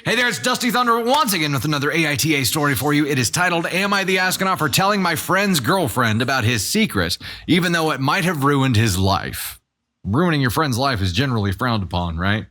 Hey there, it's Dusty Thunder once again with another AITA story for you. It is titled, Am I the Astronaut for Telling My Friend's Girlfriend About His Secret, Even Though It Might Have Ruined His Life? Ruining your friend's life is generally frowned upon, right?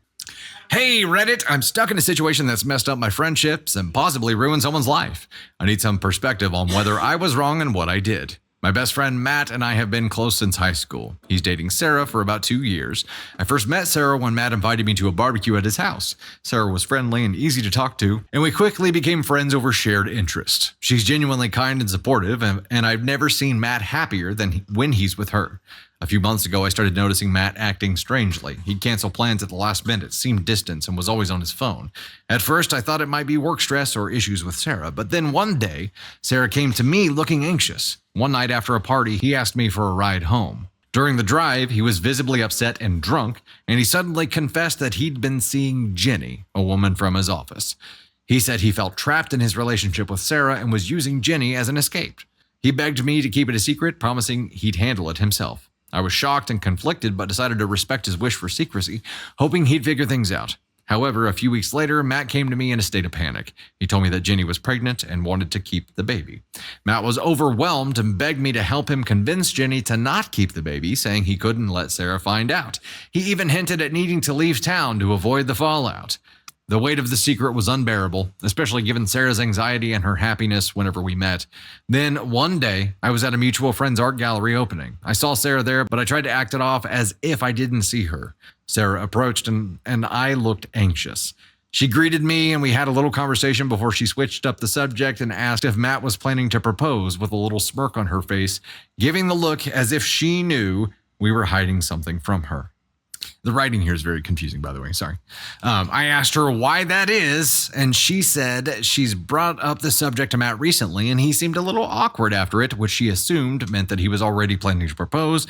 Hey Reddit, I'm stuck in a situation that's messed up my friendships and possibly ruined someone's life. I need some perspective on whether I was wrong and what I did. My best friend Matt and I have been close since high school. He's dating Sarah for about 2 years. I first met Sarah when Matt invited me to a barbecue at his house. Sarah was friendly and easy to talk to, and we quickly became friends over shared interests. She's genuinely kind and supportive, and I've never seen Matt happier than when he's with her. A few months ago, I started noticing Matt acting strangely. He'd cancel plans at the last minute, seemed distant, and was always on his phone. At first, I thought it might be work stress or issues with Sarah, but then one day, Sarah came to me looking anxious. One night after a party, he asked me for a ride home. During the drive, he was visibly upset and drunk, and he suddenly confessed that he'd been seeing Jenny, a woman from his office. He said he felt trapped in his relationship with Sarah and was using Jenny as an escape. He begged me to keep it a secret, promising he'd handle it himself. I was shocked and conflicted, but decided to respect his wish for secrecy, hoping he'd figure things out. However, a few weeks later, Matt came to me in a state of panic. He told me that Jenny was pregnant and wanted to keep the baby. Matt was overwhelmed and begged me to help him convince Jenny to not keep the baby, saying he couldn't let Sarah find out. He even hinted at needing to leave town to avoid the fallout. The weight of the secret was unbearable, especially given Sarah's anxiety and her happiness whenever we met. Then, one day, I was at a mutual friend's art gallery opening. I saw Sarah there, but I tried to act it off as if I didn't see her. Sarah approached and I looked anxious. She greeted me and we had a little conversation before she switched up the subject and asked if Matt was planning to propose with a little smirk on her face, giving the look as if she knew we were hiding something from her. The writing here is very confusing, by the way. Sorry. I asked her why that is, and she said she's brought up the subject to Matt recently, and he seemed a little awkward after it, which she assumed meant that he was already planning to propose,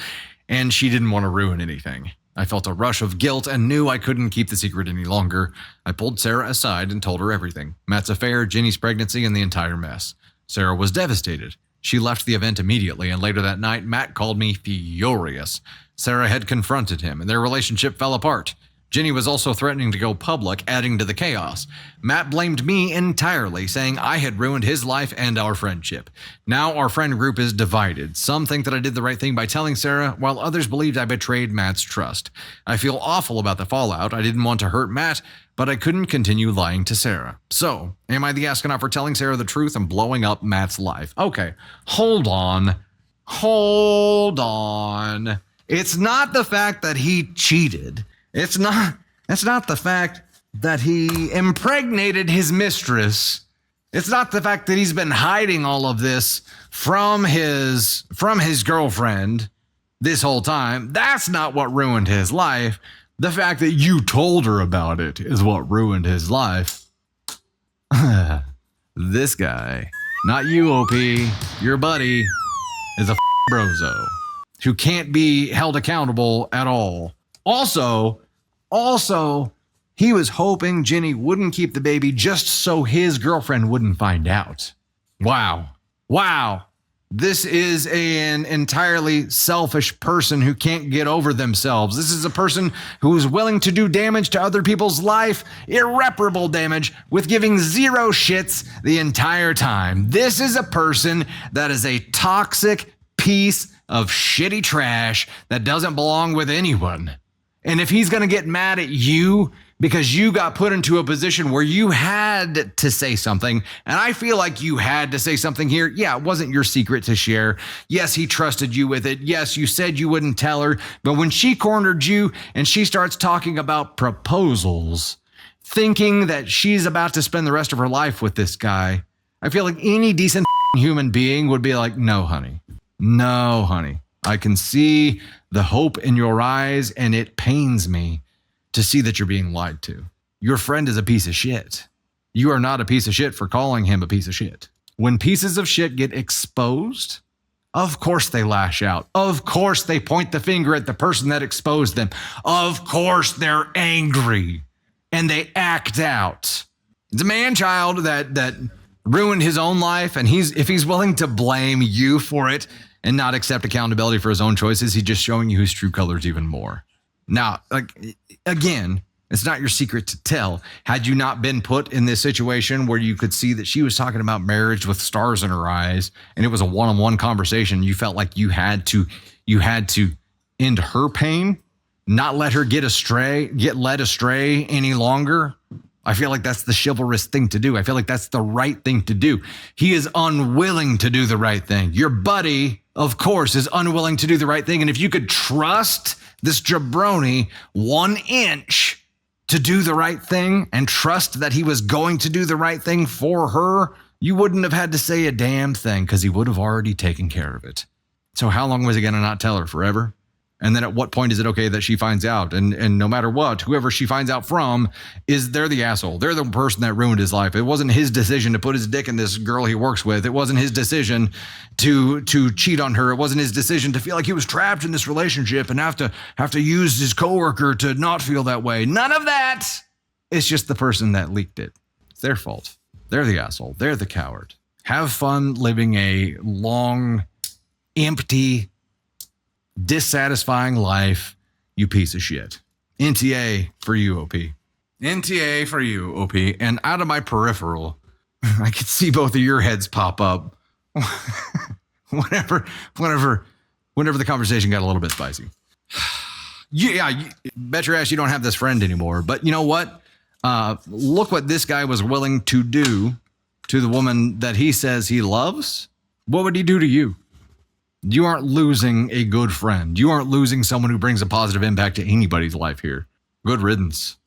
and she didn't want to ruin anything. I felt a rush of guilt and knew I couldn't keep the secret any longer. I pulled Sarah aside and told her everything. Matt's affair, Jenny's pregnancy, and the entire mess. Sarah was devastated. She left the event immediately, and later that night, Matt called me furious. Sarah had confronted him, and their relationship fell apart. Jenny was also threatening to go public, adding to the chaos. Matt blamed me entirely, saying I had ruined his life and our friendship. Now our friend group is divided. Some think that I did the right thing by telling Sarah, while others believed I betrayed Matt's trust. I feel awful about the fallout. I didn't want to hurt Matt, but I couldn't continue lying to Sarah. So, am I the astronaut for telling Sarah the truth and blowing up Matt's life? Okay, hold on. It's not the fact that he cheated. That's not the fact that he impregnated his mistress. It's not the fact that he's been hiding all of this from his girlfriend this whole time. That's not what ruined his life. The fact that you told her about it is what ruined his life. This guy, not you, OP, your buddy, is a brozo who can't be held accountable at all. Also, he was hoping Jenny wouldn't keep the baby just so his girlfriend wouldn't find out. Wow. This is an entirely selfish person who can't get over themselves. This is a person who is willing to do damage to other people's life, irreparable damage, with giving zero shits the entire time. This is a person that is a toxic piece of shitty trash that doesn't belong with anyone. And if he's going to get mad at you because you got put into a position where you had to say something, and I feel like you had to say something here. Yeah, it wasn't your secret to share. Yes, he trusted you with it. Yes, you said you wouldn't tell her. But when she cornered you and she starts talking about proposals, thinking that she's about to spend the rest of her life with this guy, I feel like any decent human being would be like, no, honey. No, honey. I can see the hope in your eyes, and it pains me to see that you're being lied to. Your friend is a piece of shit. You are not a piece of shit for calling him a piece of shit. When pieces of shit get exposed, of course they lash out. Of course they point the finger at the person that exposed them. Of course they're angry and they act out. It's a man-child that ruined his own life, and if he's willing to blame you for it and not accept accountability for his own choices, he's just showing you his true colors even more. Now, again, It's not your secret to tell. Had you not been put in this situation where you could see that she was talking about marriage with stars in her eyes, and it was a one-on-one conversation, you felt like you had to end her pain, not let her get led astray any longer. I feel like that's the chivalrous thing to do. I feel like that's the right thing to do. He is unwilling to do the right thing. Your buddy, of course, is unwilling to do the right thing. And if you could trust this jabroni 1 inch to do the right thing and trust that he was going to do the right thing for her, you wouldn't have had to say a damn thing because he would have already taken care of it. So how long was he going to not tell her? Forever? And then at what point is it okay that she finds out? And no matter what, whoever she finds out from, they're the asshole. They're the person that ruined his life. It wasn't his decision to put his dick in this girl he works with. It wasn't his decision to cheat on her. It wasn't his decision to feel like he was trapped in this relationship and have to use his coworker to not feel that way. None of that. It's just the person that leaked it. It's their fault. They're the asshole. They're the coward. Have fun living a long, empty, dissatisfying life, you piece of shit. NTA for you, OP. NTA for you, OP. And out of my peripheral, I could see both of your heads pop up whenever the conversation got a little bit spicy. Yeah, bet your ass you don't have this friend anymore. But you know what? Look what this guy was willing to do to the woman that he says he loves. What would he do to you? You aren't losing a good friend. You aren't losing someone who brings a positive impact to anybody's life here. Good riddance.